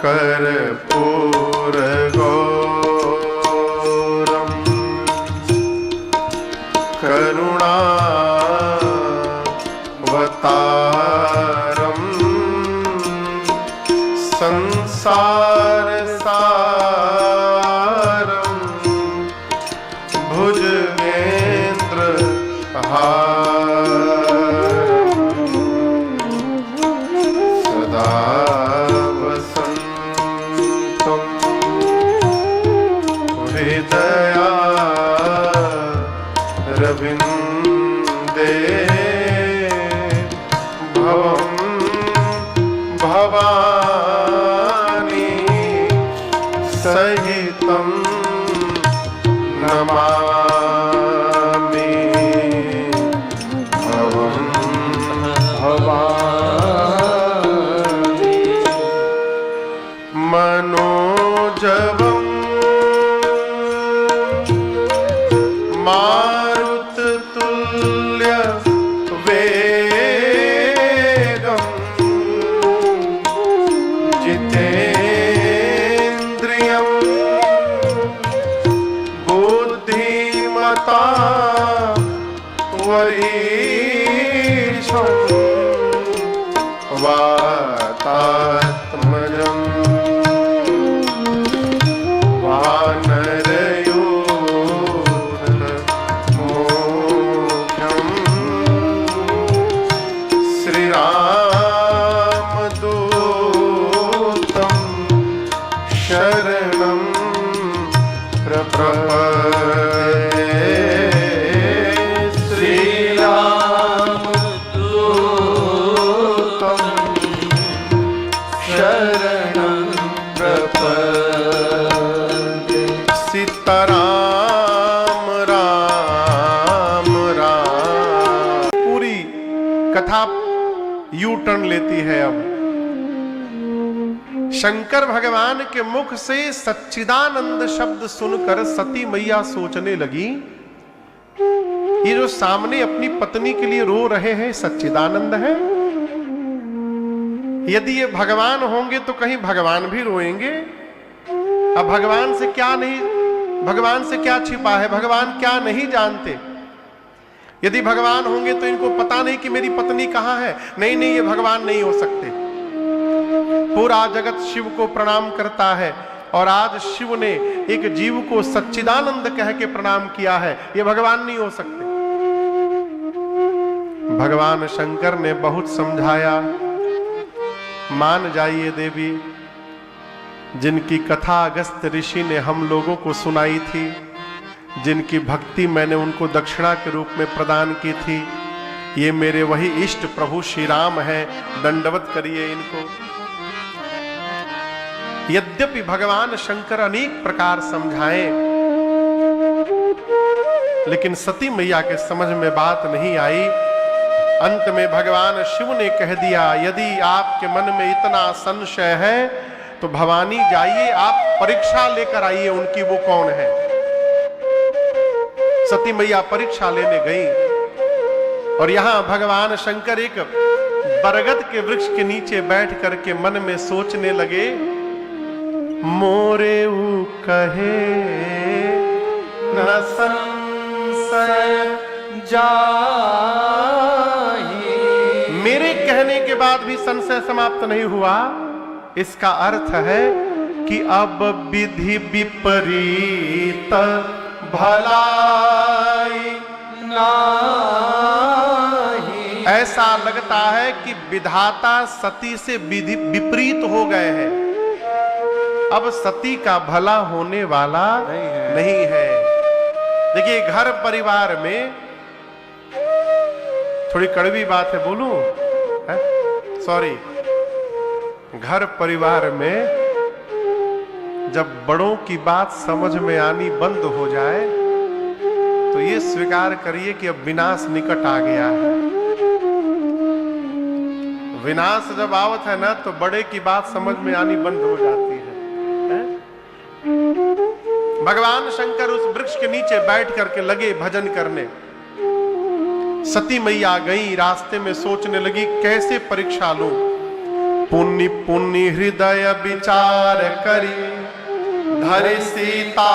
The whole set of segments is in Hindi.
कर्पूर गौरम करुणावतारम संसार सारम भुजगेंद्र हारम सदा वसंतम हृदया रविंदे भवं भवानी सहितं नमामि भवं भवानी मनोजवं मारुततुल्य वेगं जितेन्द्रियं बुद्धिमता वरीशं वातात्मजं वानरयोधमुख्यं श्रीरामदूतं शरणं प्रपद्ये श्रीरामदूतं शरणं प्रपद्ये सीताराम राम राम। पूरी कथा यू टर्न लेती है। अब शंकर भगवान के मुख से सच्चिदानंद शब्द सुनकर सती मैया सोचने लगी, ये जो सामने अपनी पत्नी के लिए रो रहे हैं सच्चिदानंद है। यदि ये भगवान होंगे तो कहीं भगवान भी रोएंगे। अब भगवान से क्या छिपा है, भगवान क्या नहीं जानते। यदि भगवान होंगे तो इनको पता नहीं कि मेरी पत्नी कहां है। नहीं, ये भगवान नहीं हो सकते। पूरा जगत शिव को प्रणाम करता है और आज शिव ने एक जीव को सच्चिदानंद कह के प्रणाम किया है। ये भगवान नहीं हो सकते। भगवान शंकर ने बहुत समझाया, मान जाइए देवी, जिनकी कथा अगस्त ऋषि ने हम लोगों को सुनाई थी, जिनकी भक्ति मैंने उनको दक्षिणा के रूप में प्रदान की थी, ये मेरे वही इष्ट प्रभु श्री राम हैं, दंडवत करिए इनको। यद्यपि भगवान शंकर अनेक प्रकार समझाएं, लेकिन सती मैया के समझ में बात नहीं आई। अंत में भगवान शिव ने कह दिया, यदि आपके मन में इतना संशय है तो भवानी जाइए, आप परीक्षा लेकर आइए उनकी, वो कौन है। सती मैया परीक्षा लेने गई और यहां भगवान शंकर एक बरगद के वृक्ष के नीचे बैठ करके मन में सोचने लगे, मोरे ऊ कहे न संशय जाहि। मेरे कहने के बाद भी संशय समाप्त नहीं हुआ। इसका अर्थ है कि अब विधि विपरीत भलाई नाही। ऐसा लगता है कि विधाता सती से विपरीत हो गए हैं। अब सती का भला होने वाला नहीं है। देखिए, घर परिवार में थोड़ी कड़वी बात है, बोलूं? सॉरी। घर परिवार में जब बड़ों की बात समझ में आनी बंद हो जाए तो ये स्वीकार करिए कि अब विनाश निकट आ गया है। विनाश जब आवत है ना तो बड़े की बात समझ में आनी बंद हो जाती है। भगवान शंकर उस वृक्ष के नीचे बैठ करके लगे भजन करने। सती मैया गई, रास्ते में सोचने लगी कैसे परीक्षा लूं। पुण्य पुण्य हृदय विचार करी, धरि सीता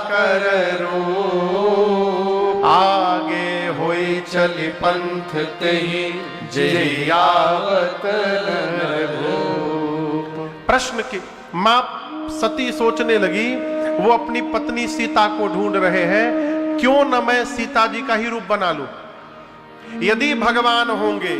कर रूप। आगे होई चली पंथ तही, जे आवत न भूप। प्रश्न की मां सती सोचने लगी, वो अपनी पत्नी सीता को ढूंढ रहे हैं, क्यों न मैं सीता जी का ही रूप बना लूं। यदि भगवान होंगे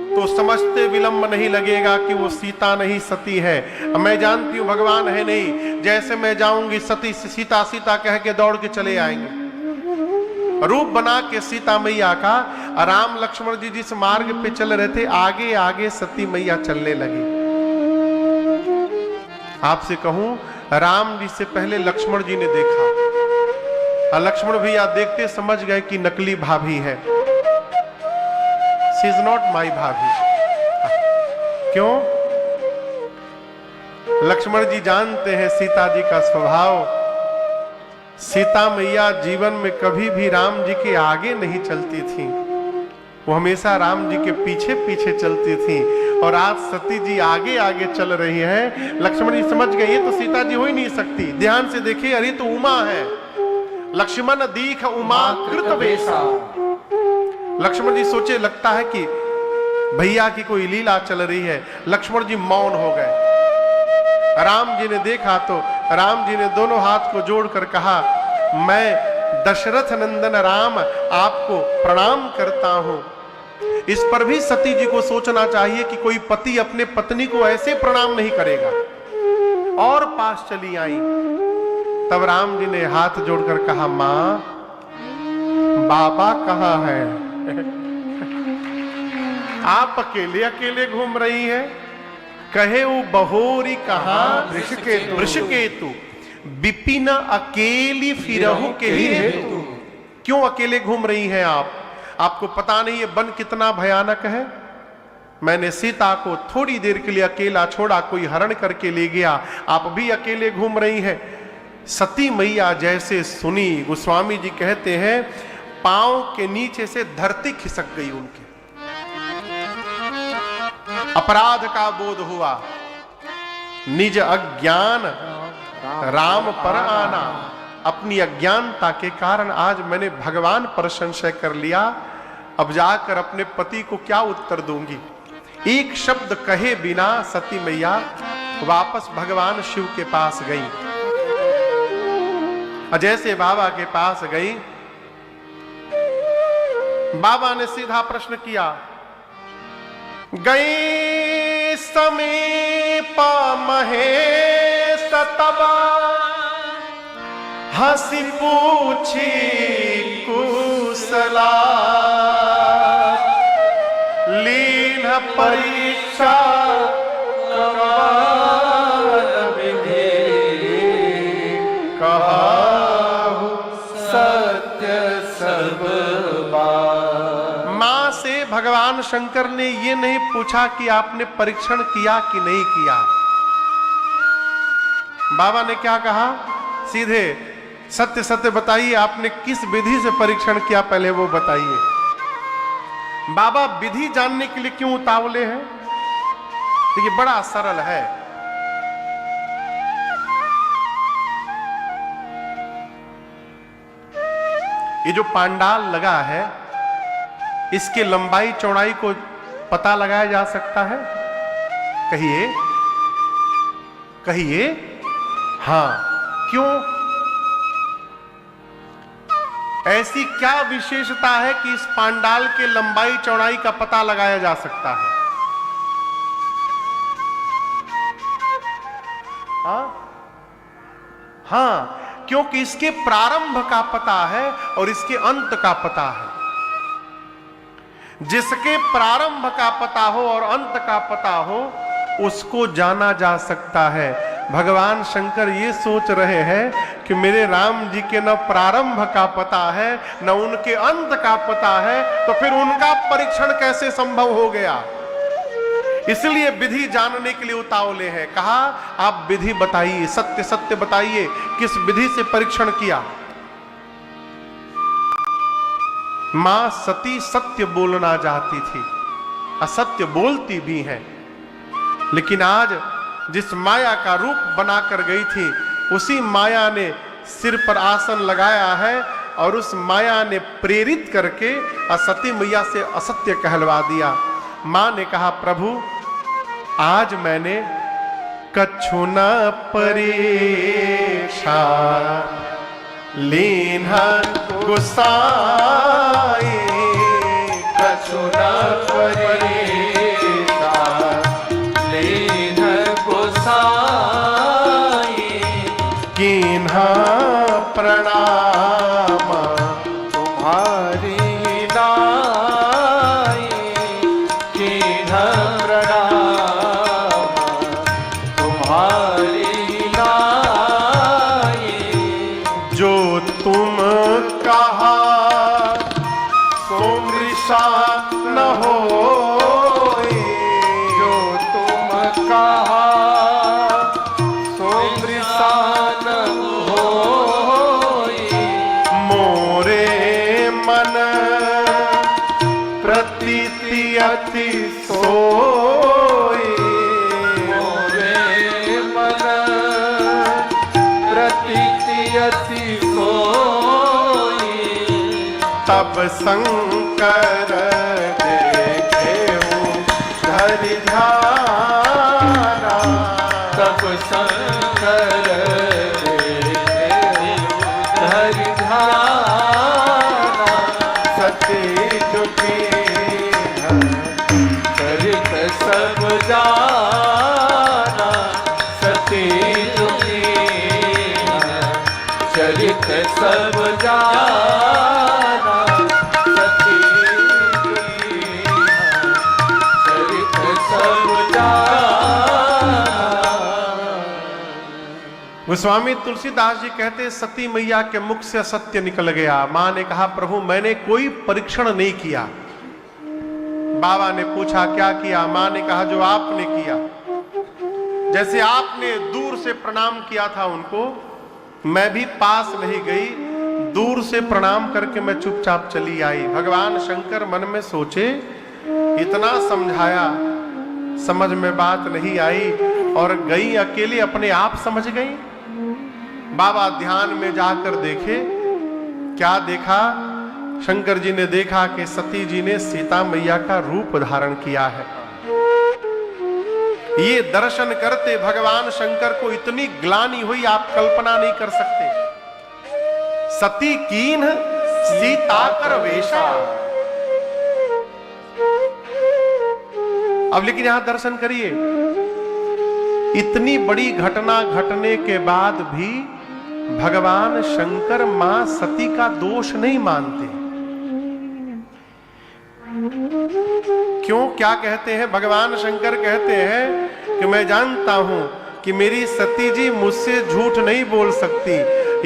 तो समझते विलंब नहीं लगेगा कि वो सीता नहीं सती है। मैं जानती हूं भगवान है नहीं, जैसे मैं जाऊंगी सती सीता सीता कह के दौड़ के चले आएंगे। रूप बना के सीता मैया का, राम लक्ष्मण जी जिस मार्ग पे चल रहे थे, आगे आगे सती मैया चलने लगी। आपसे कहूं, राम जी से पहले लक्ष्मण जी ने देखा, लक्ष्मण भैया देखते समझ गए कि नकली भाभी है। शी इज नॉट माई भाभी। क्यों? लक्ष्मण जी जानते हैं सीता जी का स्वभाव। सीता मैया जीवन में कभी भी राम जी के आगे नहीं चलती थी, वो हमेशा राम जी के पीछे पीछे चलती थी। और आज सती जी आगे आगे चल रही हैं। लक्ष्मण जी समझ गए ये तो सीता जी हो ही नहीं सकती। ध्यान से देखिए, अरे तो उमा है। लक्ष्मण दीख उमा कृत वेशा। लक्ष्मण जी सोचे लगता है कि भैया की कोई लीला चल रही है। लक्ष्मण जी मौन हो गए। राम जी ने देखा तो राम जी ने दोनों हाथ को जोड़कर कहा, मैं दशरथ नंदन राम आपको प्रणाम करता हूं। इस पर भी सती जी को सोचना चाहिए कि कोई पति अपने पत्नी को ऐसे प्रणाम नहीं करेगा। और पास चली आई। तब राम जी ने हाथ जोड़कर कहा, मां बाबा कहां है? आप अकेले अकेले घूम रही हैं। कहे वो बहोरी कहां वृषकेतु, विपिन अकेली फिरहु के ही हेतु। क्यों अकेले घूम रही हैं आप? आपको पता नहीं ये वन कितना भयानक है। मैंने सीता को थोड़ी देर के लिए अकेला छोड़ा, कोई हरण करके ले गया, आप भी अकेले घूम रही हैं। सती मैया जैसे सुनी, गोस्वामी जी कहते हैं पांव के नीचे से धरती खिसक गई उनके। अपराध का बोध हुआ, निज अज्ञान राम पर आना। अपनी अज्ञानता के कारण आज मैंने भगवान पर संशय कर लिया। अब जाकर अपने पति को क्या उत्तर दूंगी? एक शब्द कहे बिना सती मैया वापस भगवान शिव के पास गई। जैसे बाबा के पास गई, बाबा ने सीधा प्रश्न किया, गई समीप महेश तबा, हंसी पूछी कुशला, लीन परीक्षा विधि, कहाहु सत्य सब बात। मां से भगवान शंकर ने ये नहीं पूछा कि आपने परीक्षण किया कि नहीं किया। बाबा ने क्या कहा? सीधे सत्य सत्य बताइए, आपने किस विधि से परीक्षण किया, पहले वो बताइए। बाबा विधि जानने के लिए क्यों उतावले हैं? देखिए बड़ा सरल है। ये जो पांडाल लगा है, इसके लंबाई चौड़ाई को पता लगाया जा सकता है? कहिए कहिए। हां, क्यों? ऐसी क्या विशेषता है कि इस पांडाल के लंबाई चौड़ाई का पता लगाया जा सकता है? हां, क्योंकि इसके प्रारंभ का पता है और इसके अंत का पता है। जिसके प्रारंभ का पता हो और अंत का पता हो, उसको जाना जा सकता है। भगवान शंकर ये सोच रहे हैं कि मेरे राम जी के न प्रारंभ का पता है न उनके अंत का पता है, तो फिर उनका परीक्षण कैसे संभव हो गया? इसलिए विधि जानने के लिए उतावले हैं। कहा आप विधि बताइए, सत्य सत्य बताइए, किस विधि से परीक्षण किया? मां सती सत्य बोलना चाहती थी, असत्य बोलती भी हैं। लेकिन आज जिस माया का रूप बनाकर गई थी, उसी माया ने सिर पर आसन लगाया है और उस माया ने प्रेरित करके सती मैया से असत्य कहलवा दिया। मां ने कहा, प्रभु आज मैंने कछु न परीक्षा लीन्हा गुसाई, कछु न परीक्षा लीन्हा गुसाई, कीन्हा प्रणाम तुम्हारी नाई, कीन्हा प्रणाम तुम्हारी नाई। जो तुम कहा सो मृषा न होई, जो तुम कहा सो मृषा न होई, मोरे मन प्रतीति अति सोई, मोरे मन प्रतीति अति सोई। तब शंकर देखेऊ धरि ध्याना, तब शंकर धरि ध्याना, सती झुकी चरित सब जाना, सती दुखी चरित सब जाना, सती दुखी चरित सब जाना। गोस्वामी तुलसीदास जी कहते, सती मैया के मुख से सत्य निकल गया। मां ने कहा, प्रभु मैंने कोई परीक्षण नहीं किया। बाबा ने पूछा, क्या किया? मां ने कहा, जो आपने किया। जैसे आपने दूर से प्रणाम किया था उनको, मैं भी पास नहीं गई, दूर से प्रणाम करके मैं चुपचाप चली आई। भगवान शंकर मन में सोचे, इतना समझाया, समझ में बात नहीं आई और गई अकेले, अपने आप समझ गई। बाबा ध्यान में जाकर देखे, क्या देखा? शंकर जी ने देखा कि सती जी ने सीता मैया का रूप धारण किया है। ये दर्शन करते भगवान शंकर को इतनी ग्लानि हुई, आप कल्पना नहीं कर सकते। सती कीन्ह सीता कर वेशा। अब लेकिन यहां दर्शन करिए, इतनी बड़ी घटना घटने के बाद भी भगवान शंकर मां सती का दोष नहीं मानते। क्यों? क्या कहते हैं? भगवान शंकर कहते हैं कि मैं जानता हूं कि मेरी सती जी मुझसे झूठ नहीं बोल सकती,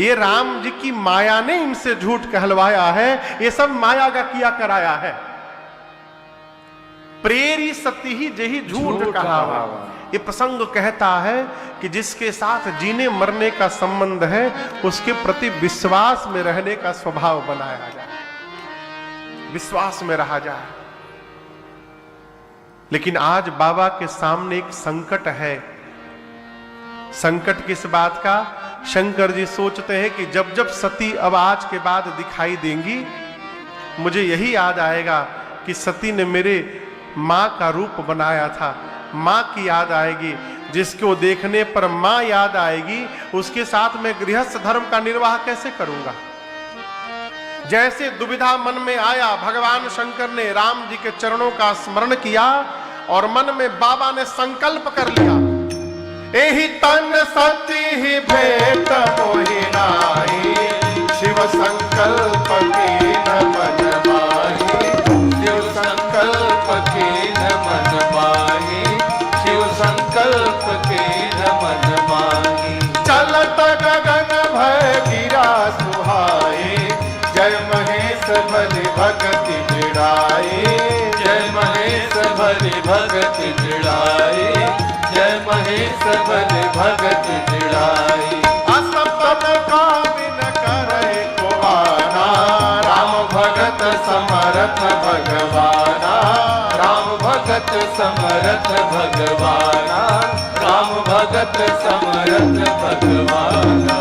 ये राम जी की माया ने इनसे झूठ कहलवाया है, ये सब माया का किया कराया है। प्रेरी सती ही जही झूठ कहा। ये प्रसंग कहता है कि जिसके साथ जीने मरने का संबंध है, उसके प्रति विश्वास में रहने का स्वभाव बनाया जाए, विश्वास में रहा जाए। लेकिन आज बाबा के सामने एक संकट है। संकट किस बात का? शंकर जी सोचते हैं कि जब जब सती अब आज के बाद दिखाई देंगी, मुझे यही याद आएगा कि सती ने मेरे मां का रूप बनाया था। मां की याद आएगी, जिसको देखने पर मां याद आएगी, उसके साथ मैं गृहस्थ धर्म का निर्वाह कैसे करूंगा? जैसे दुविधा मन में आया, भगवान शंकर ने राम जी के चरणों का स्मरण किया और मन में बाबा ने संकल्प कर लिया, एहि तन सती ही भेंट मोहि नाहि, शिव संकल्प कीन मन माहि, शिव संकल्प कीन मन माहि, शिव संकल्प कीन मन माहि। चलत गगन भय गिरा सुहाए, जय महेश भली भगति बिड़ाई, जय महेश भली भगति बिड़ाई, जय महेश भली भगति बिड़ाई। असपद कामिन करे को आना, राम भगत समरथ भगवाना, राम भगत समरथ भगवाना, भगत समरथ भगवाना।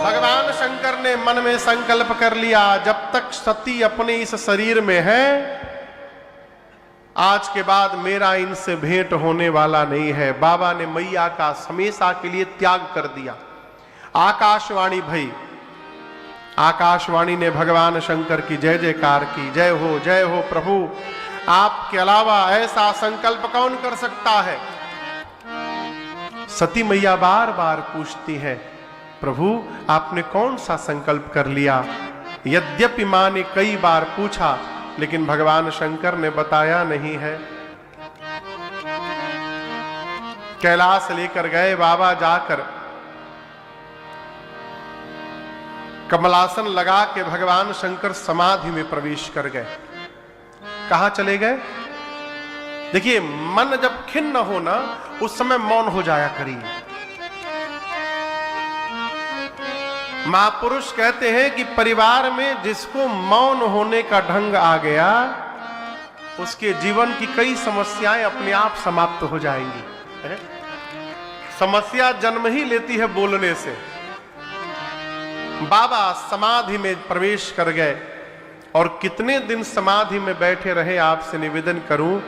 भगवान शंकर ने मन में संकल्प कर लिया, जब तक सती अपने इस शरीर में है, आज के बाद मेरा इनसे भेंट होने वाला नहीं है। बाबा ने मैया का हमेशा के लिए त्याग कर दिया। आकाशवाणी भई, आकाशवाणी ने भगवान शंकर की जय जयकार की। जय हो प्रभु, आपके अलावा ऐसा संकल्प कौन कर सकता है। सती मैया बार बार पूछती है, प्रभु आपने कौन सा संकल्प कर लिया। यद्यपि मां ने कई बार पूछा, लेकिन भगवान शंकर ने बताया नहीं है। कैलाश लेकर गए बाबा, जाकर कमलासन लगा के भगवान शंकर समाधि में प्रवेश कर गए। कहां चले गए? देखिए, मन जब खिन्न हो ना, उस समय मौन हो जाया करिए। महापुरुष कहते हैं कि परिवार में जिसको मौन होने का ढंग आ गया, उसके जीवन की कई समस्याएं अपने आप समाप्त हो जाएंगी। समस्या जन्म ही लेती है बोलने से। बाबा समाधि में प्रवेश कर गए और कितने दिन समाधि में बैठे रहे, आपसे निवेदन करूं,